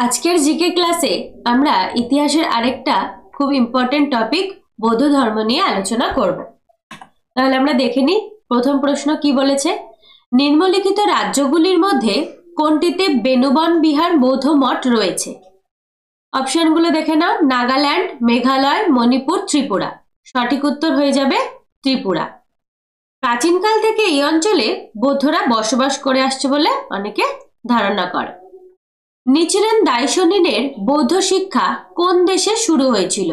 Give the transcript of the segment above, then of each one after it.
আজকের জিকে ক্লাসে আমরা ইতিহাসের আরেকটা খুব ইম্পর্টেন্ট টপিক বৌদ্ধ ধর্ম নিয়ে আলোচনা করব। তাহলে আমরা দেখে নিই প্রথম প্রশ্ন কি বলেছে। নিম্নলিখিত রাজ্যগুলির মধ্যে কোনটিতে বেনুবন বিহার বৌদ্ধ মঠ রয়েছে? অপশনগুলো দেখে নাও। নাগাল্যান্ড, মেঘালয়, মণিপুর, ত্রিপুরা। সঠিক উত্তর হয়ে যাবে ত্রিপুরা। প্রাচীনকাল থেকে এই অঞ্চলে বৌদ্ধরা বসবাস করে আসছে বলে অনেকে ধারণা করে। নিচিরেন দাইশনিনের বৌদ্ধ শিক্ষা কোন দেশে শুরু হয়েছিল?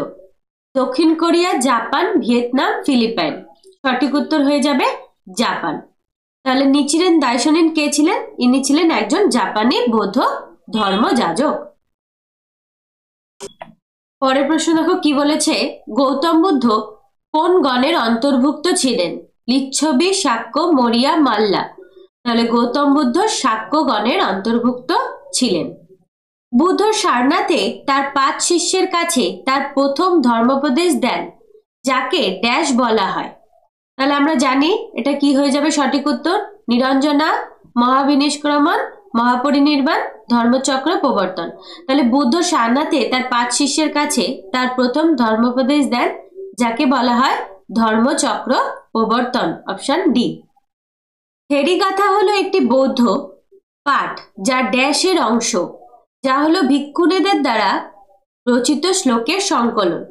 দক্ষিণ কোরিয়া, জাপান, ভিয়েতনাম, ফিলিপাইন। সঠিক উত্তর হয়ে যাবে জাপান। তাহলে নিচিরেন দাইশনিন কে ছিলেন? ইনি ছিলেন একজন জাপানি বৌদ্ধ ধর্মযাজক। পরের প্রশ্ন দেখো কি বলেছে। গৌতম বুদ্ধ কোন গণের অন্তর্ভুক্ত ছিলেন? লিচ্ছবি, শাক্য, মৌরিয়া, মাল্লা। তাহলে গৌতম বুদ্ধ শাক্য গণের অন্তর্ভুক্ত ছিলেন। বুদ্ধ সারনাথে তার 5 শিষ্যের কাছে তার প্রথম ধর্মোপদেশ দেন, যাকে ড্যাশ বলা হয়। তাহলে আমরা জানি এটা কি হয়ে যাবে সঠিক উত্তর। নিরঞ্জনা, মহাবিনিষ্ক্রমণ, মহাপরিনির্বাণ, ধর্মচক্র প্রবর্তন। তাহলে বুদ্ধ সারনাথে তার 5 শিষ্যের কাছে তার প্রথম ধর্মোপদেশ দেন, যাকে বলা হয় ধর্মচক্র প্রবর্তন। Option D. থেরিগাথা হলো একটি বৌদ্ধ পাঠ যা ড্যাশের অংশ, যা হলো ভিক্ষুণীদের দ্বারা রচিত শ্লোকের সংকলন।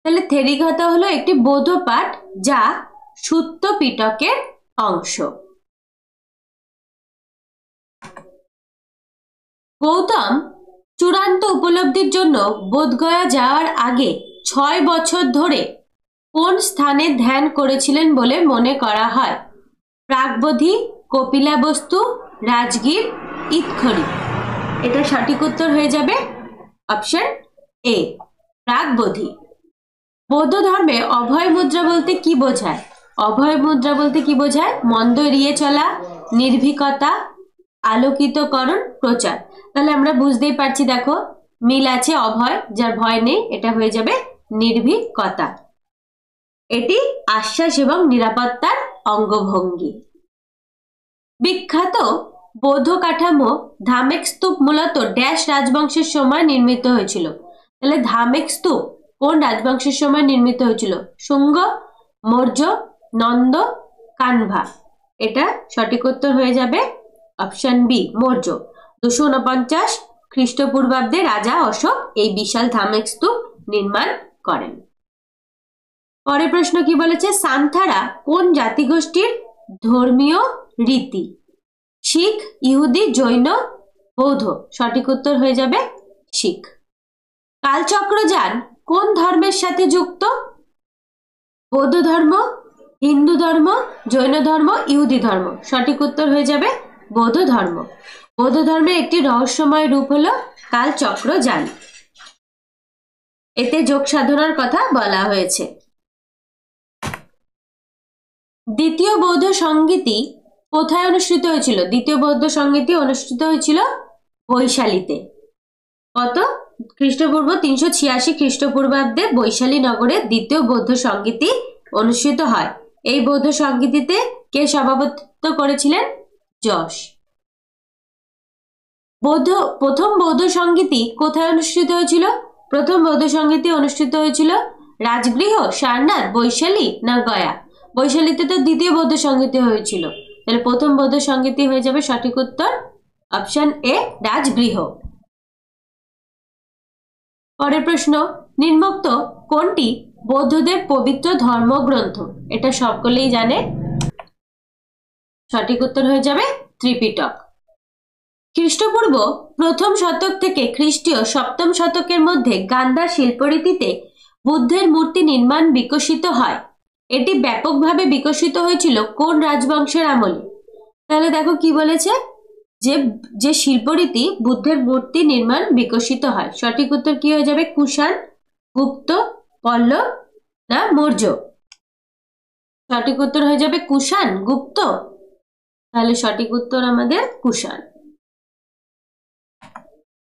তাহলে থেরিগাথা হলো একটি বৌদ্ধ পাঠ যা সুত্ত পিটকের অংশ। গৌতম চূড়ান্ত উপলব্ধির জন্য বোধগয়া যাওয়ার আগে 6 বছর ধরে কোন স্থানে ধ্যান করেছিলেন বলে মনে করা হয়? প্রাগবোধি, কপিলাবস্তু, রাজগীর, ইটখড়ি। এটা সঠিক উত্তর হয়ে যাবে অপশন এ, প্রাগবোধি। বৌদ্ধ ধর্মে অভয় মুদ্রা বলতে কি বোঝায়? অভয় মুদ্রা বলতে কি বোঝায়? মন্দ এড়িয়ে চলা, নির্ভীকতা, আলোকিতকরণ, প্রচার। তাহলে আমরা বুঝতেই পারছি, দেখো মিল আছে। অভয় যার ভয় নেই, এটা হয়ে যাবে নির্ভীকতা। এটি আশ্বাস এবং নিরাপত্তার অঙ্গভঙ্গি। বিখ্যাত বৌদ্ধ কাঠামো ধামেক স্তূপ মূলত ড্যাশ রাজবংশের সময় নির্মিত হয়েছিল। তাহলে ধামেক স্তূপ কোন রাজবংশের সময় নির্মিত হয়েছিল? শুঙ্গ, মৌর্য, নন্দ, কানভা। এটা সঠিক উত্তর হয়ে যাবে অপশন বি, মৌর্য। 249 খ্রিস্টপূর্বাব্দে রাজা অশোক এই বিশাল ধামেক স্তূপ নির্মাণ করেন। পরের প্রশ্ন কি বলেছে। সান্থারা কোন জাতিগোষ্ঠীর ধর্মীয় রীতি? শিখ, ইহুদি, জৈন, বৌদ্ধ। সঠিক উত্তর হয়ে যাবে শিখ। কালচক্রযান কোন ধর্মের সাথে যুক্ত? বৌদ্ধ ধর্ম, হিন্দু ধর্ম, জৈন ধর্ম, ইহুদি ধর্ম। সঠিক উত্তর হয়ে যাবে বৌদ্ধ ধর্ম। বৌদ্ধ ধর্মের একটি রহস্যময় রূপ হলো কালচক্রযান। এতে যোগ সাধনার কথা বলা হয়েছে। দ্বিতীয় বৌদ্ধ সংগীতি কোথায় অনুষ্ঠিত হয়েছিল? দ্বিতীয় বৌদ্ধ সংগীতি অনুষ্ঠিত হয়েছিল বৈশালীতে। কত? খ্রিস্টপূর্ব 386 খ্রিস্টপূর্বাব্দে বৈশালী নগরে দ্বিতীয় বৌদ্ধ সংগীতি অনুষ্ঠিত হয়। এই বৌদ্ধ সংগীতিতে কে সভাপতিত্ব করেছিলেন? যশ। প্রথম বৌদ্ধ সংগীতি কোথায় অনুষ্ঠিত হয়েছিল? প্রথম বৌদ্ধ সংগীতি অনুষ্ঠিত হয়েছিল রাজগৃহ, সারনাথ, বৈশালী না গয়া? বৈশালীতে তো দ্বিতীয় বৌদ্ধ সংগীতি হয়েছিল। তাহলে প্রথম বৌদ্ধ সংগীতি হয়ে যাবে সঠিক উত্তর অপশন এ, রাজগৃহ। পরের প্রশ্ন। নিম্নোক্ত কোনটি বৌদ্ধদের পবিত্র ধর্মগ্রন্থ? এটা সকলেই জানে। সঠিক উত্তর হয়ে যাবে ত্রিপিটক। খ্রিস্টপূর্ব 1ম শতক থেকে খ্রিস্টীয় 7ম শতকের মধ্যে গান্ধার শিল্পরীতিতে বুদ্ধের মূর্তি নির্মাণ বিকশিত হয়। এটি ব্যাপকভাবে বিকশিত হয়েছিল কোন রাজবংশের আমলে? তাহলে দেখো কি বলেছে, যে শিল্পরীতি বুদ্ধের মূর্তি নির্মাণ বিকশিত হয়। সঠিক উত্তর কি হয়ে যাবে? কুষাণ, গুপ্ত, পল্লব না মৌর্য? সঠিক উত্তর হয়ে যাবে কুষাণ, গুপ্ত। তাহলে সঠিক উত্তর আমাদের কুষাণ।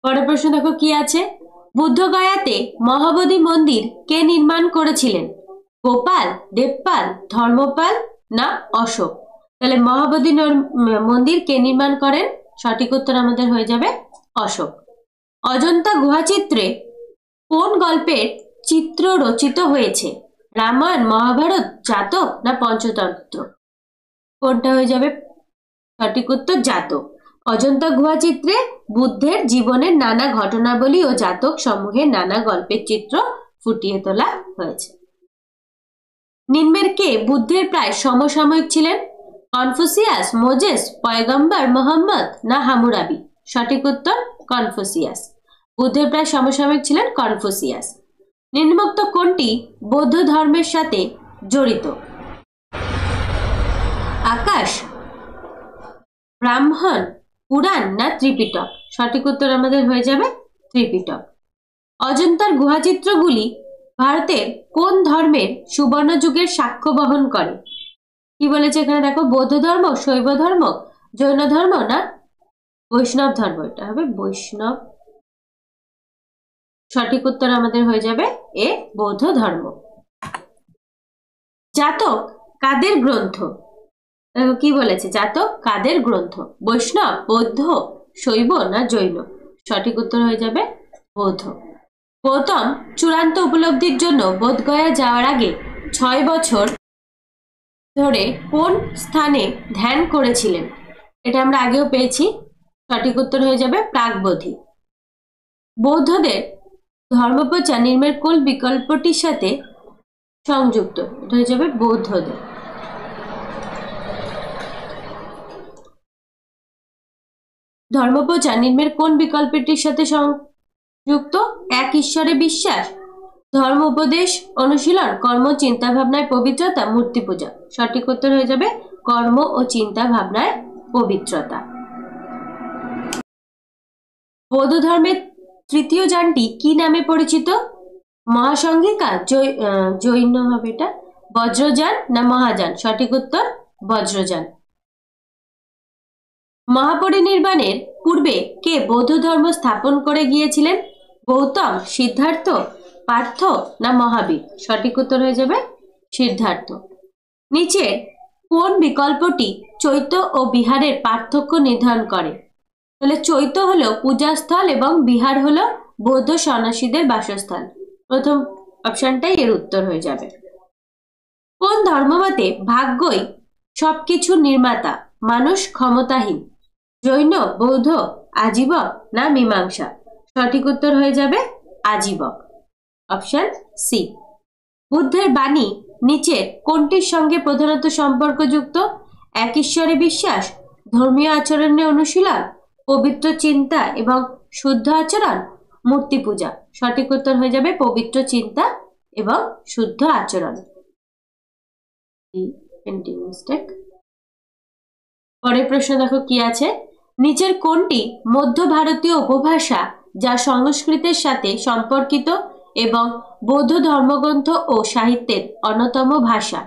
পরের প্রশ্ন দেখো কি আছে। বুদ্ধগয়াতে মহাবোধি মন্দির কে নির্মাণ করেছিলেন? গোপাল, দেবপাল, ধর্মপাল না অশোক? তাহলে মহাবোধি মন্দির কে নির্মাণ করেন? সঠিক উত্তর আমাদের হয়ে যাবে অশোক। অজন্তা গুহাচিত্রে কোন গল্পের চিত্র রচিত হয়েছে? রামায়ণ, মহাভারত, জাতক না পঞ্চতন্ত্র? কোনটা হয়ে যাবে সঠিক উত্তর? জাতক। অজন্তা গুহাচিত্রে বুদ্ধের জীবনের নানা ঘটনাবলী ও জাতক সমূহের নানা গল্পের চিত্র ফুটিয়ে তোলা হয়েছে। নিম্নের কে বুদ্ধের প্রায় সমসাময়িক ছিলেন? কনফুসিয়াস, মোজেস, পয়গম্বর মোহাম্মদ না হামুরাবি? সঠিক উত্তর কনফুসিয়াস। বুদ্ধের প্রায় সমসাময়িক ছিলেন কনফুসিয়াস। নিম্নোক্ত কোনটি বৌদ্ধ ধর্মের সাথে জড়িত? আকাশ, ব্রাহ্মণ, পুরাণ না ত্রিপিটক? সঠিক উত্তর আমাদের হয়ে যাবে ত্রিপিটক। অজন্তার গুহাচিত্রগুলি ভারতের কোন ধর্মের সুবর্ণ যুগের সাক্ষ্য বহন করে? কি বলেছে এখানে দেখো, বৌদ্ধ ধর্ম, শৈব ধর্ম, জৈন ধর্ম না বৈষ্ণব ধর্ম? এটা হবে বৈষ্ণব। সঠিক উত্তর আমাদের হয়ে যাবে এ, বৌদ্ধ ধর্ম। জাতক কাদের গ্রন্থ? দেখো কি বলেছে, জাতক কাদের গ্রন্থ? বৈষ্ণব, বৌদ্ধ, শৈব না জৈন? সঠিক উত্তর হয়ে যাবে বৌদ্ধ। গৌতম চূড়ান্ত উপলব্ধির জন্য বোধগয়া যাওয়ার আগে 6 বছর ধরে কোন স্থানে ধ্যান করেছিলেন? এটা আমরা আগেও পেয়েছি। সঠিক উত্তর হয়ে যাবে প্রাগবোধি। বৌদ্ধদের ধর্মপ্রচার নিম্নের কোন বিকল্পটির সাথে সংযুক্ত? এটা হয়ে যাবে বৌদ্ধদের। ধর্মপ্রচার নিম্নের কোন বিকল্পটির সাথে সংযুক্ত? এক ঈশ্বরে বিশ্বাস, ধর্ম উপদেশ, অনুশীলন, কর্ম, চিন্তা ভাবনায় পবিত্রতা, মূর্তি পূজা? সঠিক উত্তর হয়ে যাবে কর্ম ও চিন্তা ভাবনায় পবিত্রতা। বৌদ্ধ ধর্মের তৃতীয় যানটি কি নামে পরিচিত? মহাসংঘিকা, জৈন হবে এটা, বজ্রযান না মহাযান? সঠিক উত্তর বজ্রযান। মহাপরিনির্বাণের পূর্বে কে বৌদ্ধ ধর্ম স্থাপন করে গিয়েছিলেন? গৌতম, সিদ্ধার্থ, পার্থ না মহাবীর? সঠিক উত্তর হয়ে যাবে সিদ্ধার্থ। নিচের কোন বিকল্পটি চৈত্য ও বিহারের পার্থক্য নির্ধারণ করে? তাহলে চৈত্য হলো পূজাস্থল এবং বিহার হলো বৌদ্ধ সন্ন্যাসীদের বাসস্থান। প্রথম অপশনটাই এর উত্তর হয়ে যাবে। কোন ধর্মমতে ভাগ্যই সবকিছুর নির্মাতা, মানুষ ক্ষমতাহীন? জৈন, বৌদ্ধ, আজীবক না মীমাংসা? সঠিক উত্তর হয়ে যাবে আজীবক, অপশন সি। বুদ্ধের বাণী নিচের কোনটির সঙ্গে প্রধানত সম্পর্কযুক্ত? এক ঈশ্বরে বিশ্বাস, ধর্মীয় আচরণে অনুশীলন, পবিত্র চিন্তা এবং শুদ্ধ আচরণ, মূর্তি পূজা? সঠিক উত্তর হয়ে যাবে পবিত্র চিন্তা এবং শুদ্ধ আচরণ। পরের প্রশ্ন দেখো কি আছে, নিচের কোনটি মধ্য ভারতীয় উপভাষা যা সংস্কৃতের সাথে সম্পর্কিত এবং বৌদ্ধ ধর্মগ্রন্থ ও সাহিত্যের অন্যতম ভাষা?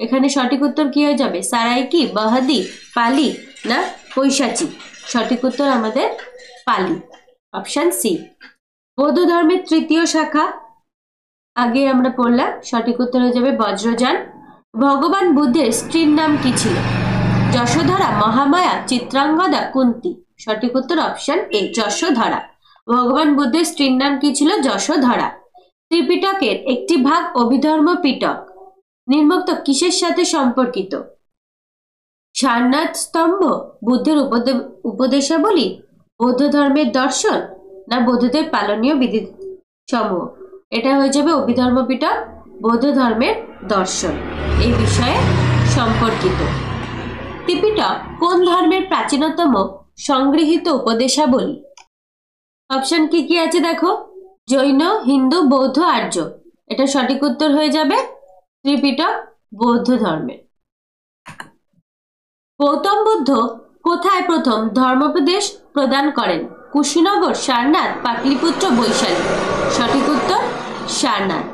এখানে সঠিক উত্তর কি হয়ে যাবে? সারাইকি, বহাদি, পালি না পৈশাচি? সঠিক উত্তর আমাদের পালি, অপশন সি। বৌদ্ধ ধর্মের তৃতীয় শাখা আগে আমরা পড়লাম, সঠিক উত্তর হয়ে যাবে বজ্রযান। ভগবান বুদ্ধের স্ত্রীর নাম কি ছিল? যশোধরা, মহামায়া, চিত্রাঙ্গদা, কুন্তি? সঠিক উত্তর অপশন এ, যশোধরা। ভগবান বুদ্ধের স্ত্রীর নাম কি ছিল? যশোধরা। ত্রিপিটকের একটি ভাগ অভিধর্ম পিটক নিম্নোক্ত কিসের সাথে সম্পর্কিত? সারনাথ স্তম্ভ, বুদ্ধের উপদেশাবলী, বৌদ্ধ ধর্মের দর্শন না বৌদ্ধদের পালনীয় বিধি সমূহ? এটা হয়ে যাবে অভিধর্ম পিটক, বৌদ্ধ ধর্মের দর্শন এই বিষয়ে সম্পর্কিত। ত্রিপিটক কোন ধর্মের প্রাচীনতম সংগৃহীত উপদেশাবলী? অপশন কি কি আছে দেখো, জৈন, হিন্দু, বৌদ্ধ, আর্য? এটা সঠিক উত্তর হয়ে যাবে ত্রিপিটক, বৌদ্ধ ধর্মের। গৌতম বুদ্ধ কোথায় প্রথম ধর্মোপদেশ প্রদান করেন? কুশীনগর, সারনাথ, পাটলিপুত্র, বৈশালী? সঠিক উত্তর সারনাথ।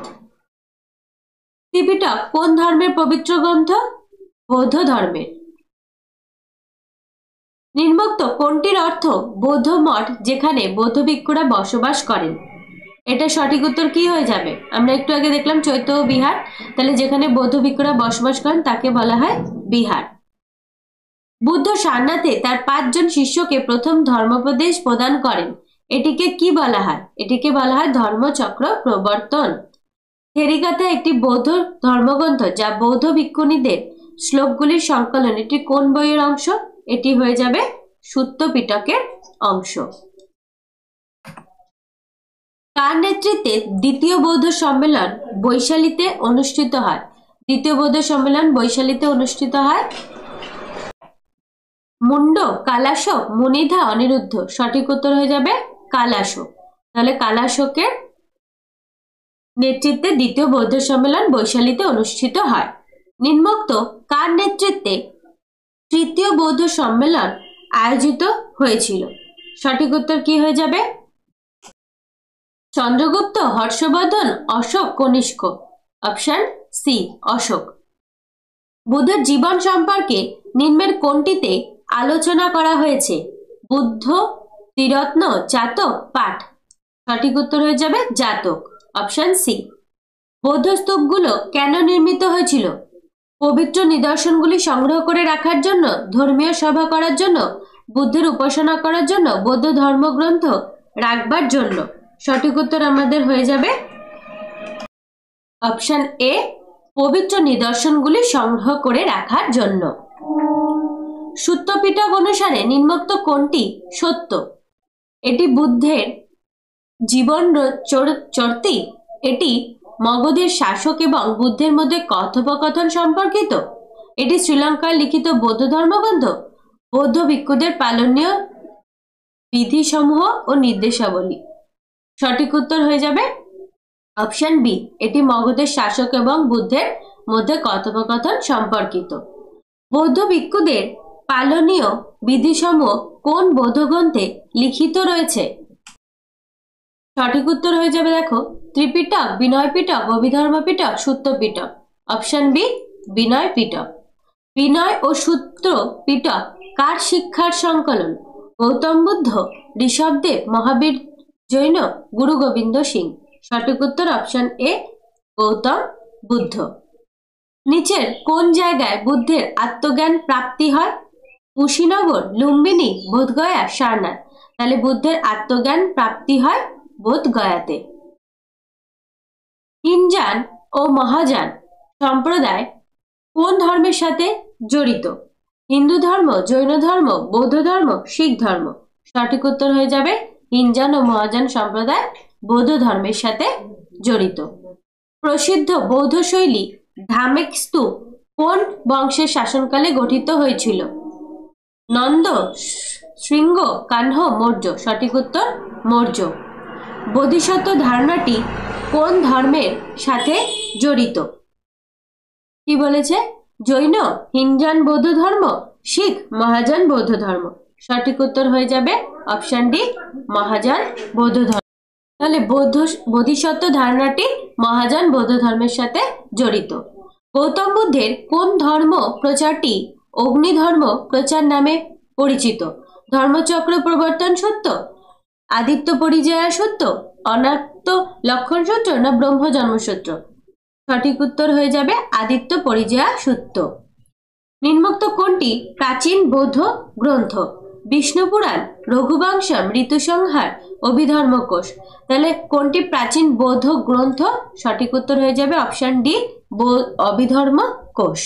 ত্রিপিটক কোন ধর্মের পবিত্র গ্রন্থ? বৌদ্ধ ধর্মের। নিম্নোক্ত কোনটির অর্থ বৌদ্ধ মঠ যেখানে বৌদ্ধ ভিক্ষুরা বসবাস করেন? এটা সঠিক উত্তর কি হয়ে যাবে? আমরা একটু আগে দেখলাম চৈত্য ও বিহার, তাহলে যেখানে বৌদ্ধ ভিক্ষুরা বসবাস করেন তাকে বলা হয় বিহার। বুদ্ধ সারনাথে তার 5 জন শিষ্যকে প্রথম ধর্মোপদেশ প্রদান করেন এটিকে কি বলা হয়? এটিকে বলা হয় ধর্মচক্র প্রবর্তন। থেরিগাথা একটি বৌদ্ধ ধর্মগ্রন্থ যা বৌদ্ধ ভিক্ষুণীদের শ্লোকগুলির সংকলন। এটি কোন বইয়ের অংশ? এটি হয়ে যাবে সুত্ত পিটকের অংশ। কার নেতৃত্বে দ্বিতীয় বৌদ্ধ সম্মেলন বৈশালীতে অনুষ্ঠিত হয়? দ্বিতীয় বৌদ্ধ সম্মেলন বৈশালীতে অনুষ্ঠিত হয়। মুন্ড, কালাশোক, মুনিধা, অনিরুদ্ধ। সঠিক উত্তর হয়ে যাবে কালাশোক। তাহলে কালাশোকের নেতৃত্বে দ্বিতীয় বৌদ্ধ সম্মেলন বৈশালীতে অনুষ্ঠিত হয়। নিম্নোক্ত কার নেতৃত্বে তৃতীয় বৌদ্ধ সম্মেলন আয়োজিত হয়েছিল? সঠিক উত্তর কি হয়ে যাবে? চন্দ্রগুপ্ত, হর্ষবর্ধন, অশোক, কনিষ্ক। Option C Ashoka. বুদ্ধের জীবন সম্পর্কে নিম্নের কোনটিতে আলোচনা করা হয়েছে? বুদ্ধ, ত্রিরত্ন, জাতক, পাঠ। সঠিক উত্তর হয়ে যাবে জাতক। Option C. বৌদ্ধ স্তূপগুলো কেন নির্মিত হয়েছিল? পবিত্র নিদর্শনগুলি সংগ্রহ করে রাখার জন্য, ধর্মীয় সভা করার জন্য, বুদ্ধের উপাসনা করার জন্য, বৌদ্ধ ধর্মগ্রন্থ রাখবার জন্য। সঠিক উত্তর আমাদের হয়ে যাবে অপশন এ, পবিত্র নিদর্শনগুলি সংগ্রহ করে রাখার জন্য। সুত্ত পিটক অনুসারে নিম্নোক্ত কোনটি সত্য? এটি বুদ্ধের জীবন চর্তি, এটি মগধের শাসক এবং বুদ্ধের মধ্যে কথোপকথন সম্পর্কিত, এটি শ্রীলঙ্কায় লিখিত বৌদ্ধ ধর্মগ্রন্থ, বৌদ্ধ ভিক্ষুদের পালনীয় বিধিসমূহ ও নির্দেশাবলী। সঠিক উত্তর হয়ে যাবে অপশন বি, এটি মগধের শাসক এবং বুদ্ধের মধ্যে কথোপকথন সম্পর্কিত। বৌদ্ধ ভিক্ষুদের পালনীয় বিধিসমূহ কোন বৌদ্ধ গ্রন্থে লিখিত রয়েছে? সঠিক উত্তর হয়ে যাবে দেখো ত্রিপিটক, বিনয় পিটক, অভিধর্ম পিটক, সূত্র পিটক। অপশন বি বিনয় পিটক। বিনয় ও সূত্র পিটক কার শিক্ষার সংকলন? গৌতম বুদ্ধ, ঋষভদেব, মহাবীর জৈন, গুরু গোবিন্দ সিং। সঠিক উত্তর অপশন এ গৌতম বুদ্ধ। নিচের কোন জায়গায় বুদ্ধের আত্মজ্ঞান প্রাপ্তি হয়? কুশীনগর, লুম্বিনী, বোধগয়া, সারনাথ। তাহলে বুদ্ধের আত্মজ্ঞান প্রাপ্তি হয় বোধগয়াতে। হিনজান ও মহাযান সম্প্রদায় কোন ধর্মের সাথে জড়িত? হিন্দু ধর্ম, জৈন ধর্ম, বৌদ্ধ ধর্ম, শিখ ধর্ম। সঠিক উত্তর হয়ে যাবে হিনজান ও মহাযান সম্প্রদায় বৌদ্ধ ধর্মের সাথে জড়িত। প্রসিদ্ধ বৌদ্ধ শৈলী ধামেক স্তূপ কোন বংশের শাসনকালে গঠিত হয়েছিল? নন্দ, শৃঙ্গ, কানহ, মৌর্য। সঠিক উত্তর মৌর্য। বোধিসত্ত্ব ধারণাটি কোন ধর্মের সাথে জড়িত? কি বলেছে? জৈন, হিনজান বৌদ্ধ ধর্ম, শিখ, মহাযান বৌদ্ধ ধর্ম। সঠিক উত্তর হয়ে যাবে অপশন ডি মহাযান বৌদ্ধ ধর্ম। তাহলে বোধিসত্ত্ব ধারণাটি মহাযান বৌদ্ধ ধর্মের সাথে জড়িত। গৌতম বুদ্ধের কোন ধর্ম প্রচারটি অগ্নি ধর্ম প্রচার নামে পরিচিত? ধর্মচক্র প্রবর্তন সূত্র, আদিত্য পরিযায়া সূত্র, অনাত্ম লক্ষণ সূত্র না ব্রহ্ম জন্মসূত্র? সঠিক উত্তর হয়ে যাবে আদিত্য পরিযায়া সূত্র। নিম্নোক্ত কোনটি প্রাচীন বৌদ্ধ গ্রন্থ? বিষ্ণু পুরাণ, রঘুবংশম, ঋতুসংহার, অভিধর্মকোশ। তাহলে কোনটি প্রাচীন বৌদ্ধ গ্রন্থ? সঠিক উত্তর হয়ে যাবে অপশন ডি অভিধর্মকোশ।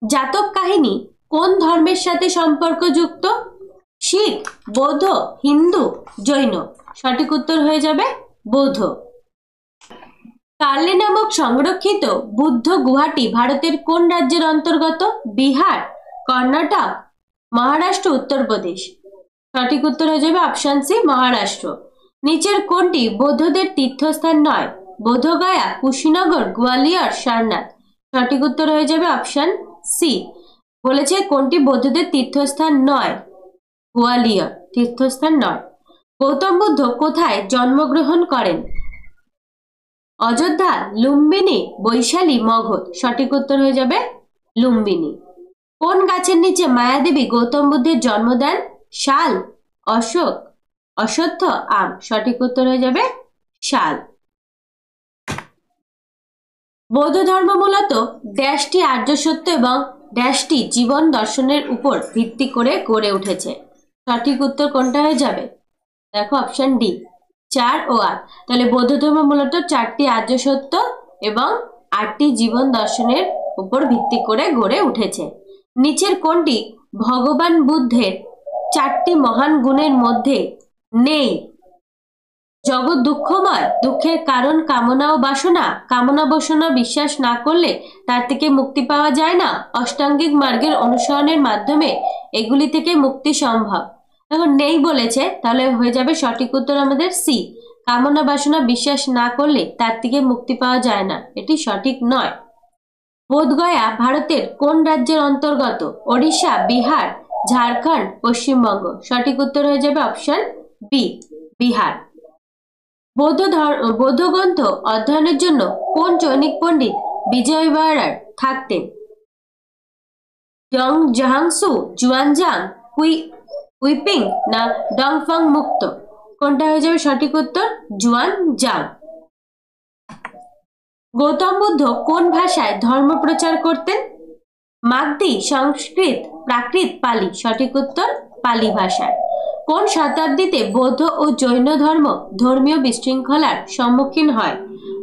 জাতক কাহিনী কোন ধর্মের সাথে সম্পর্কযুক্ত? শিখ, বৌদ্ধ, হিন্দু, জৈন। সঠিক উত্তর হয়ে যাবে বৌদ্ধ। কার্লি নামক সংরক্ষিত বুদ্ধ গুহাটি ভারতের কোন রাজ্যের অন্তর্গত? বিহার, কর্ণাটক, মহারাষ্ট্র, উত্তরপ্রদেশ। সঠিক উত্তর হয়ে যাবে অপশন সি মহারাষ্ট্র। নিচের কোনটি বৌদ্ধদের তীর্থস্থান নয়? বোধগয়া, কুশীনগর, গোয়ালিয়র, সারনাথ। সঠিক উত্তর হয়ে যাবে অপশন সি। বলেছে কোনটি বৌদ্ধদের তীর্থস্থান নয়? গোয়ালিয়র তীর্থস্থান নয়। গৌতম বুদ্ধ কোথায় জন্মগ্রহণ করেন? অযোধ্যা, লুম্বিনী, বৈশালী, মগধ। সঠিক উত্তর হয়ে যাবে লুম্বিনী। কোন গাছের নিচে মায়াদেবী গৌতম বুদ্ধের জন্ম দেন? শাল, অশোক, অশ্বত্থ, আম। সঠিক উত্তর হয়ে যাবে শাল। বৌদ্ধ ধর্ম মূলত ড্যাশটি আর্য সত্য এবং ড্যাশটি জীবন দর্শনের উপর ভিত্তি করে গড়ে উঠেছে। সঠিক উত্তর কোনটা হয়ে যাবে? দেখো অপশন ডি 4 ও 8। তাহলে বৌদ্ধ ধর্ম মূলত 4টি আর্য সত্য এবং 8টি জীবন দর্শনের উপর ভিত্তি করে গড়ে উঠেছে। নিচের কোনটি ভগবান বুদ্ধের 4টি মহান গুণের মধ্যে নেই? জগৎ দুঃখময়, দুঃখের কারণ কামনা ও বাসনা, কামনা বাসনা বিশ্বাস না করলে তার থেকে মুক্তি পাওয়া যায় না, অষ্টাঙ্গিক মার্গের অনুসরণের মাধ্যমে এগুলি থেকে মুক্তি সম্ভব। এখন নেই বলেছে, তাহলে হয়ে যাবে সঠিক উত্তর আমাদের সি, কামনা বাসনা বিশ্বাস না করলে তার থেকে মুক্তি পাওয়া যায় না, এটি সঠিক নয়। বোধগয়া ভারতের কোন রাজ্যের অন্তর্গত? ওড়িশা, বিহার, ঝাড়খণ্ড, পশ্চিমবঙ্গ। সঠিক উত্তর হয়ে যাবে অপশন বি, বিহার। বৌদ্ধ গ্রন্থ অধ্যয়নের জন্য কোন জৈনিক পণ্ডিত বিজয়ওয়াড়ায় থাকতেন? জাহাংসু, জুয়ানজাং, উইপিং না ডংফং মুক্ত? কোনটা হয়ে যাবে সঠিক উত্তর? জুয়ানজাং। গৌতম বুদ্ধ কোন ভাষায় ধর্ম প্রচার করতেন? মাগধী, সংস্কৃত, প্রাকৃত, পালি। সঠিক উত্তর পালি ভাষায়। কোন শতাব্দীতে বৌদ্ধ ও জৈন ধর্ম ধর্মীয় বিশৃঙ্খলার সম্মুখীন হয়?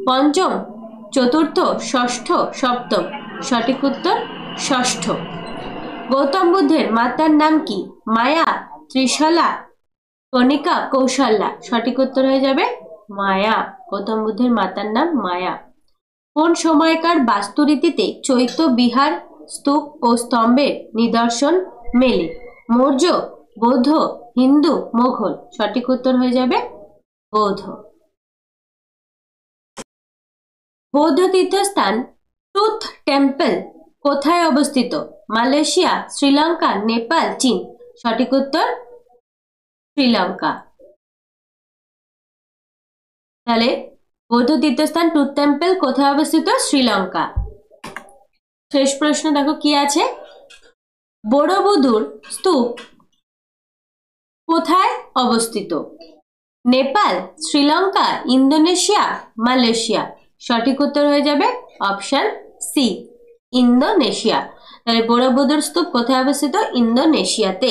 পঞ্চম, চতুর্থ, ষষ্ঠ, সপ্তম। সঠিক উত্তর ষষ্ঠ। গৌতম বুদ্ধের মাতার নাম কি? মায়া, ত্রিশলা, কণিকা, কৌশল্যা। সঠিক উত্তর হয়ে যাবে মায়া। গৌতম বুদ্ধের মাতার নাম মায়া। কোন সময়কার বাস্তুরীতিতে চৈত্য বিহার স্তূপ ও স্তম্ভের নিদর্শন মেলে? মৌর্য, বৌদ্ধ, হিন্দু, মোঘল। সঠিক উত্তর হয়ে যাবে বৌদ্ধ। বৌদ্ধ তীর্থস্থান টুথ টেম্পল কোথায় অবস্থিত? মালয়েশিয়া, শ্রীলঙ্কা, নেপাল, চীন। সঠিক উত্তর শ্রীলঙ্কা। তাহলে বৌদ্ধ তীর্থস্থান টুথ টেম্পল কোথায় অবস্থিত? শ্রীলঙ্কা। শেষ প্রশ্ন দেখো কি আছে, বড়বুদুর স্তূপ কোথায় অবস্থিত? Nepal, Sri Lanka, Indonesia, Malaysia. সঠিক উত্তর হয়ে যাবে অপশন সি, ইন্দোনেশিয়া। তাহলে বড়বুদুর স্তূপ কোথায় অবস্থিত? ইন্দোনেশিয়াতে।